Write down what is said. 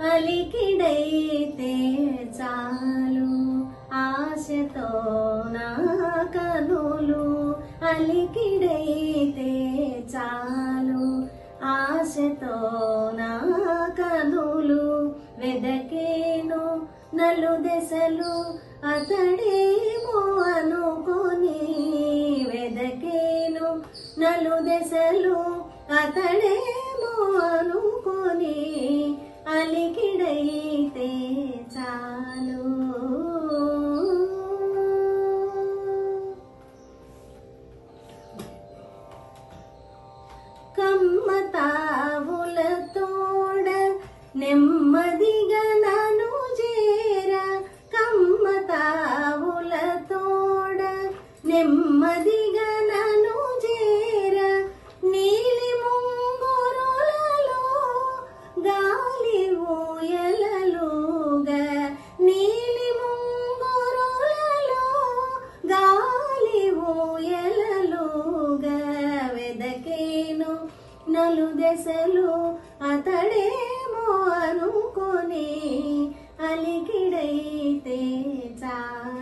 అలికిడైతే చాలు ఆశతో నా కనులు అలికిడైతే చాలు ఆశతో నా కనులు వెదకేను నలుదెసలు అతడేమో అనుకొని వెదకేను నలుదెసలు అతడేమో అనుకొని అలికిడైతే చాలు కమ్మతావుల తోడ నెమ్మదిగా నను చేర కమ్మతావుల తోడ నెమ్మదిగా నను చేర నీలి ముంగురులలో గాలి ఊయలలుగా నీలి ముంగురులలో గాలి ఊయలలుగా వెదకేను నలుదెసలు అతడేమో అనుకొని అలికిడైతే చాలు